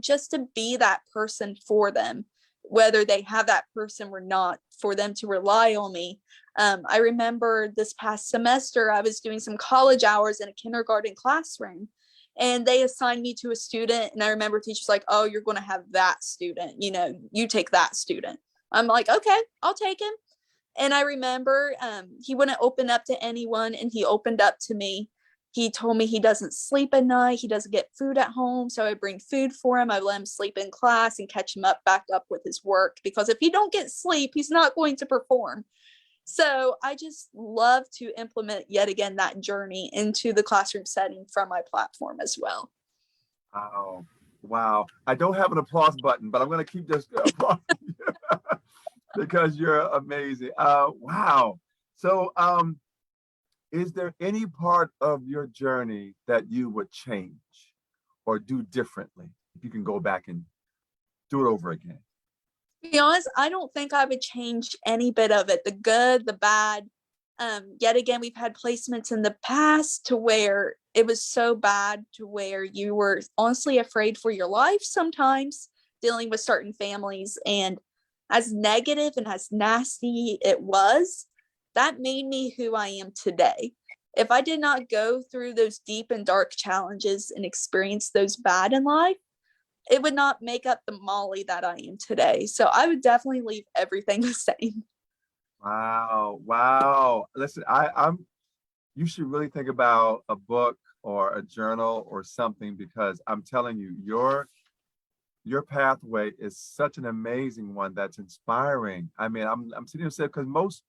Just to be that person for them, whether they have that person or not, for them to rely on me. I remember this past semester, I was doing some college hours in a kindergarten classroom, and they assigned me to a student. And I remember teachers like, oh, you're going to have that student, you take that student. I'm like, okay, I'll take him. And I remember he wouldn't open up to anyone, and he opened up to me. He told me he doesn't sleep at night. He doesn't get food at home. So I bring food for him. I let him sleep in class and catch him back up with his work, because if he don't get sleep, he's not going to perform. So I just love to implement yet again that journey into the classroom setting from my platform as well. Oh, wow. I don't have an applause button, but I'm going to keep this applauding because you're amazing. Wow. So is there any part of your journey that you would change or do differently if you can go back and do it over again? To be honest, I don't think I would change any bit of it, the good, the bad. Yet again, we've had placements in the past to where it was so bad to where you were honestly afraid for your life sometimes, dealing with certain families. And as negative and as nasty it was, that made me who I am today. If I did not go through those deep and dark challenges and experience those bad in life, it would not make up the Molly that I am today. So I would definitely leave everything the same. Wow. Wow. Listen, you should really think about a book or a journal or something, because I'm telling you, your pathway is such an amazing one that's inspiring. I mean, I'm sitting here saying, because most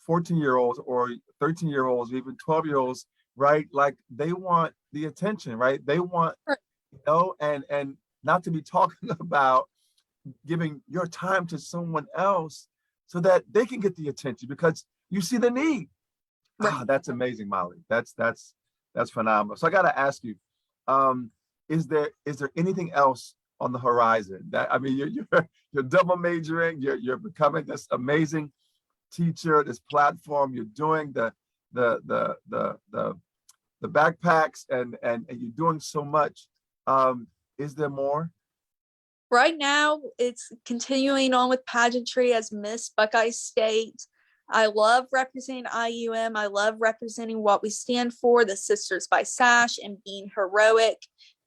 14-year-olds or 13-year-olds, even 12-year-olds, right? Like they want the attention, right? They want, and not to be talking about giving your time to someone else so that they can get the attention because you see the need. Right. That's amazing, Molly. That's phenomenal. So I got to ask you, is there anything else on the horizon? That, I mean, you're double majoring. You're becoming this amazing teacher. This platform. You're doing the backpacks and you're doing so much. Is there more? Right now, it's continuing on with pageantry as Miss Buckeye State. I love representing IUM. I love representing what we stand for, the Sisters by Sash, and being heroic.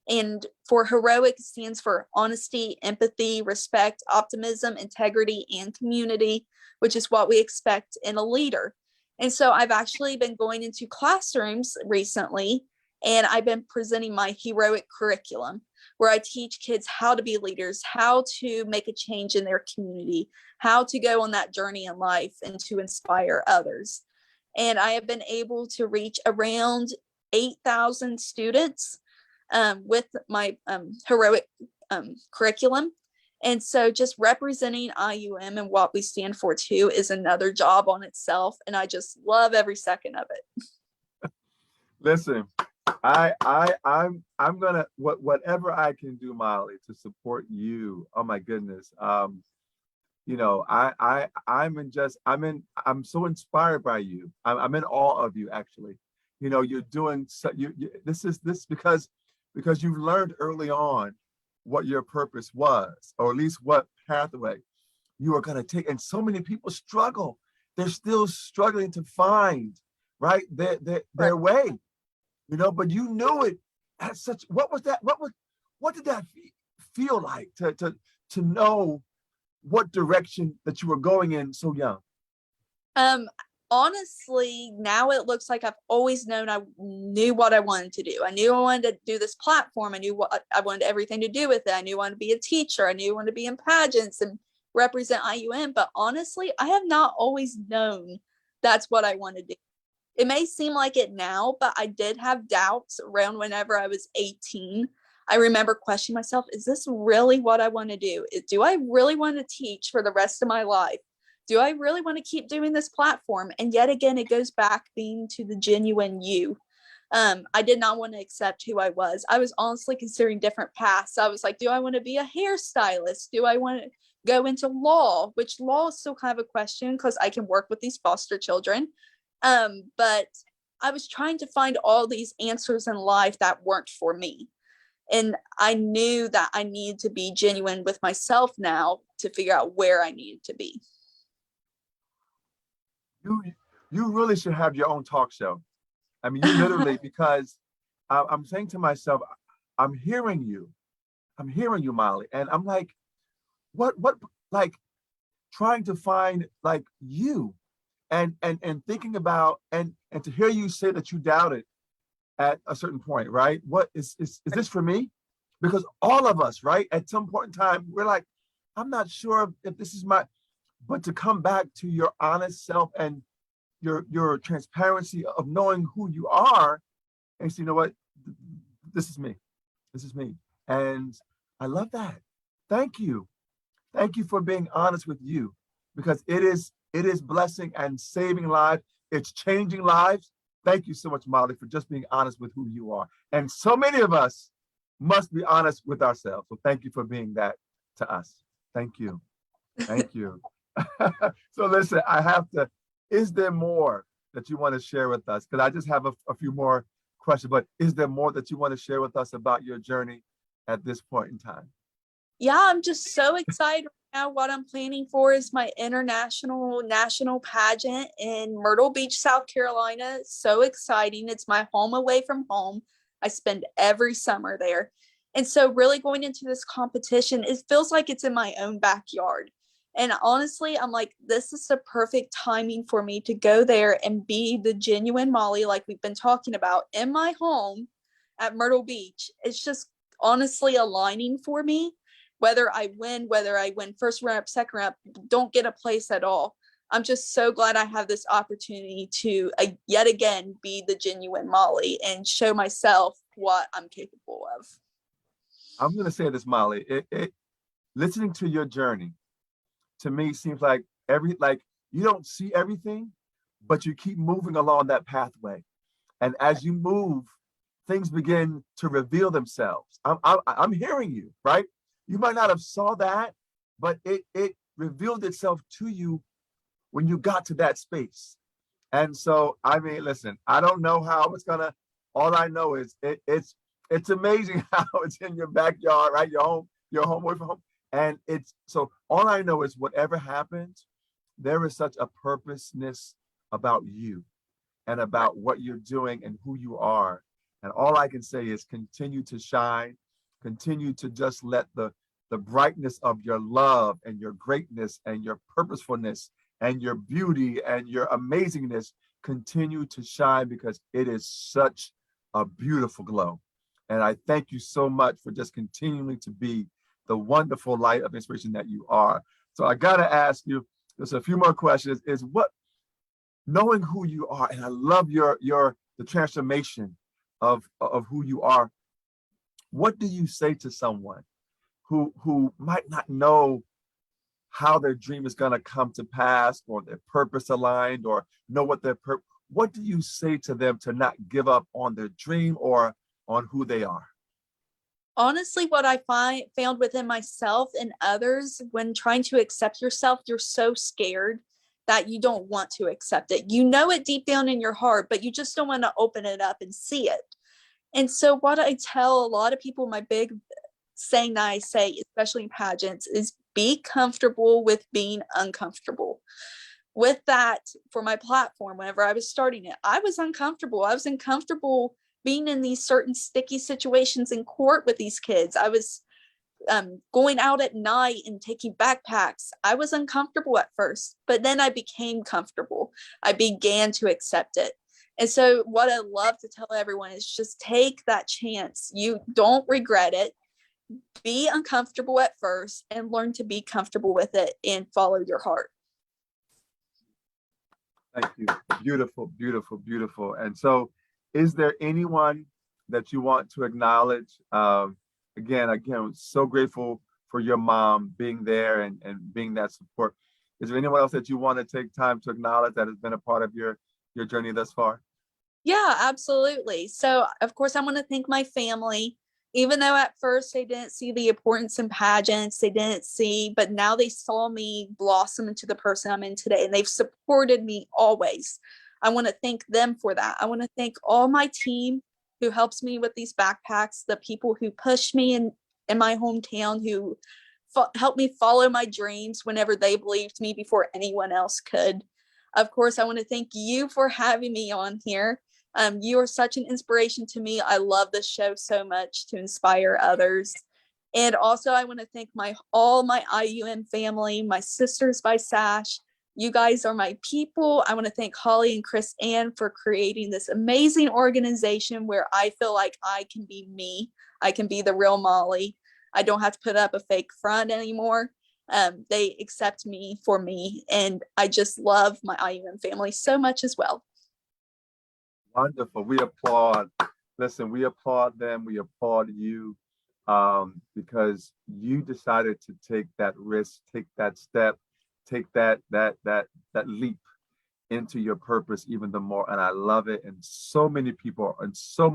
And for heroic, it stands for honesty, empathy, respect, optimism, integrity, and community, which is what we expect in a leader. And so I've actually been going into classrooms recently, and I've been presenting my heroic curriculum, where I teach kids how to be leaders, how to make a change in their community, how to go on that journey in life and to inspire others. And I have been able to reach around 8,000 students with my heroic curriculum. And so just representing IUM and what we stand for too is another job on itself. And I just love every second of it. Listen, I'm gonna whatever I can do, Molly, to support you. Oh my goodness. You know, I'm so inspired by you. I'm in awe of you, actually. You know, you're doing so this because you've learned early on what your purpose was, or at least what pathway you are going to take. And so many people struggle. They're still struggling to find their way. You know, but you knew it at such. What was that? What did that feel like to know what direction that you were going in so young? Honestly, now it looks like I've always known. I knew what I wanted to do. I knew I wanted to do this platform. I knew what I wanted everything to do with it. I knew I wanted to be a teacher. I knew I wanted to be in pageants and represent IUM. But honestly, I have not always known that's what I want to do. It may seem like it now, but I did have doubts around whenever I was 18. I remember questioning myself, is this really what I want to do? Do I really want to teach for the rest of my life? Do I really want to keep doing this platform? And yet again, it goes back being to the genuine you. I did not want to accept who I was. I was honestly considering different paths. I was like, do I want to be a hairstylist? Do I want to go into law? Which law is still kind of a question because I can work with these foster children. But I was trying to find all these answers in life that weren't for me. And I knew that I needed to be genuine with myself now to figure out where I needed to be. You really should have your own talk show. I mean, you literally, because I'm saying to myself, I'm hearing you, Molly, and I'm like, what, like, trying to find like you, and thinking about and to hear you say that you doubted at a certain point, right? What is this for me? Because all of us, right, at some point in time, we're like, I'm not sure if this is my. But to come back to your honest self and your transparency of knowing who you are, and say, you know what, this is me, and I love that. Thank you for being honest with you, because it is blessing and saving lives. It's changing lives. Thank you so much, Molly, for just being honest with who you are. And so many of us must be honest with ourselves. So thank you for being that to us. Thank you. So listen, I have to, is there more that you want to share with us? Because I just have a few more questions, but is there more that you want to share with us about your journey at this point in time? Yeah, I'm just so excited right now. What I'm planning for is my international national pageant in Myrtle Beach, South Carolina. So exciting. It's my home away from home. I spend every summer there. And so really going into this competition, it feels like it's in my own backyard. And honestly, I'm like, this is the perfect timing for me to go there and be the genuine Molly, like we've been talking about, in my home at Myrtle Beach. It's just honestly aligning for me. Whether I win first round, second round, don't get a place at all. I'm just so glad I have this opportunity to yet again be the genuine Molly and show myself what I'm capable of. I'm going to say this, Molly. Listening to your journey to me seems like you don't see everything, but you keep moving along that pathway. And as you move, things begin to reveal themselves. I'm hearing you, right? You might not have saw that, but it revealed itself to you when you got to that space. And so, I mean, listen, I don't know how it's gonna. All I know is it's amazing how it's in your backyard, right? Your home away from home, and it's so. All I know is whatever happens, there is such a purposeness about you and about what you're doing and who you are. And all I can say is continue to shine, continue to just let the brightness of your love and your greatness and your purposefulness and your beauty and your amazingness continue to shine, because it is such a beautiful glow. And I thank you so much for just continuing to be the wonderful light of inspiration that you are. So I got to ask you just a few more questions. Is what, knowing who you are, and I love the transformation of who you are. What do you say to someone who might not know how their dream is going to come to pass, or their purpose aligned, or know what do you say to them to not give up on their dream or on who they are? Honestly, what I found within myself and others, when trying to accept yourself, you're so scared that you don't want to accept it. You know it deep down in your heart, but you just don't want to open it up and see it. And so what I tell a lot of people, my big saying that I say, especially in pageants, is be comfortable with being uncomfortable. With that, for my platform, whenever I was starting it, I was uncomfortable. I was uncomfortable being in these certain sticky situations in court with these kids. I was going out at night and taking backpacks. I was uncomfortable at first, but then I became comfortable. I began to accept it. And so, what I love to tell everyone is just take that chance. You don't regret it. Be uncomfortable at first and learn to be comfortable with it and follow your heart. Thank you. Beautiful, beautiful, beautiful. And so, is there anyone that you want to acknowledge? Again, so grateful for your mom being there and being that support. Is there anyone else that you want to take time to acknowledge that has been a part of your journey thus far? Yeah, absolutely. So, of course, I want to thank my family. Even though at first they didn't see the importance in pageants, they didn't see, but now they saw me blossom into the person I'm in today, and they've supported me always. I want to thank them for that. I want to thank all my team who helps me with these backpacks, the people who push me in my hometown, who helped me follow my dreams whenever they believed me before anyone else could. Of course, I want to thank you for having me on here. You are such an inspiration to me. I love this show so much to inspire others. And also, I want to thank all my IUM family, my sisters by Sash. You guys are my people. I want to thank Holly and Chris Ann for creating this amazing organization where I feel like I can be me. I can be the real Molly. I don't have to put up a fake front anymore. They accept me for me. And I just love my IUM family so much as well. Wonderful. We applaud. Listen, we applaud them. We applaud you, because you decided to take that risk, take that step, take that leap into your purpose even the more. And I love it. And so many people and so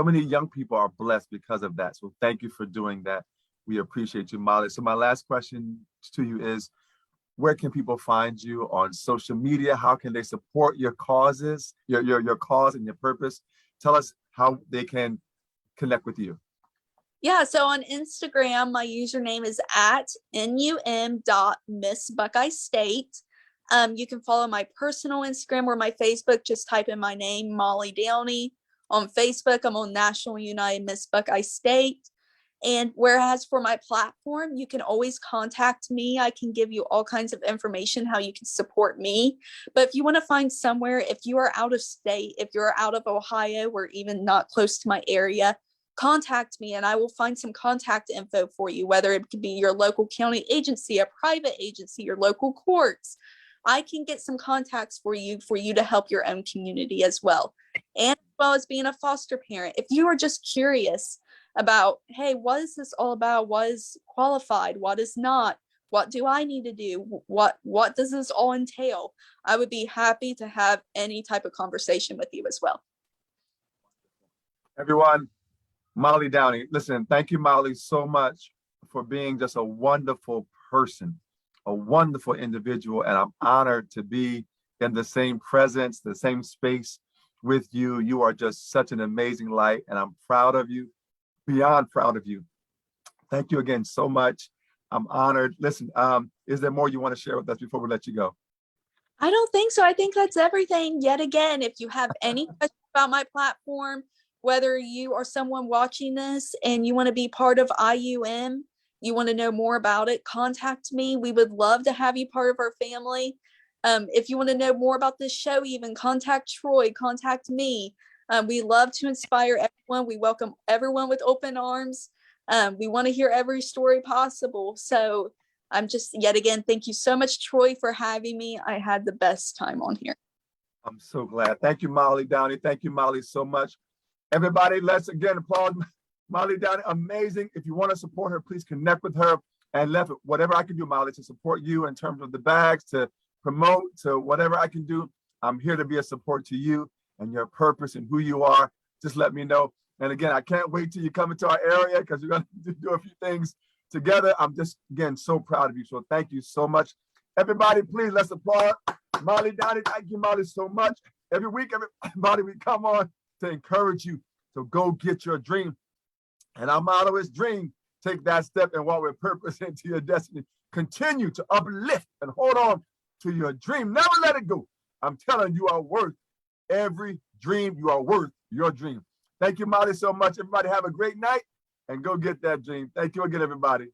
many young people are blessed because of that. So thank you for doing that. We appreciate you, Molly. So my last question to you is, where can people find you on social media? How can they support your causes, your cause and your purpose? Tell us how they can connect with you. Yeah, so on Instagram, my username is at num.missbuckeyestate. You can follow my personal Instagram or my Facebook. Just type in my name, Molly Downey. On Facebook, I'm on National United Miss Buckeye State. And whereas for my platform, you can always contact me. I can give you all kinds of information how you can support me. But if you want to find somewhere, if you are out of state, if you're out of Ohio or even not close to my area, contact me and I will find some contact info for you, whether it could be your local county agency, a private agency, your local courts. I can get some contacts for you to help your own community as well. And as well as being a foster parent, if you are just curious about, hey, what is this all about? What is qualified? What is not? What do I need to do? What does this all entail? I would be happy to have any type of conversation with you as well. Everyone, Molly Downey. Listen, thank you, Molly, so much for being just a wonderful person, a wonderful individual. And I'm honored to be in the same presence, the same space with you. You are just such an amazing light, and I'm proud of you, beyond proud of you. Thank you again so much. I'm honored. Listen, is there more you want to share with us before we let you go? I don't think so. I think that's everything. Yet again, if you have any questions about my platform, whether you are someone watching this and you want to be part of IUM, you want to know more about it, contact me. We would love to have you part of our family. If you want to know more about this show, even contact Troy, contact me. We love to inspire everyone. We welcome everyone with open arms. We want to hear every story possible. So I'm just, yet again, thank you so much, Troy, for having me. I had the best time on here. I'm so glad. Thank you, Molly Downey. Thank you, Molly, so much. Everybody, let's again applaud Molly Downey. Amazing. If you want to support her, please connect with her and let whatever I can do, Molly, to support you in terms of the bags, to promote, to whatever I can do. I'm here to be a support to you and your purpose and who you are. Just let me know. And again, I can't wait till you come into our area because we're going to do a few things together. I'm just, again, so proud of you. So thank you so much. Everybody, please, let's applaud Molly Downey. Thank you, Molly, so much. Every week, everybody, we come on to encourage you to go get your dream. And our motto is dream. Take that step and walk with purpose into your destiny. Continue to uplift and hold on to your dream. Never let it go. I'm telling you, are worth every dream. You are worth your dream. Thank you, Molly, so much. Everybody have a great night and go get that dream. Thank you again, everybody.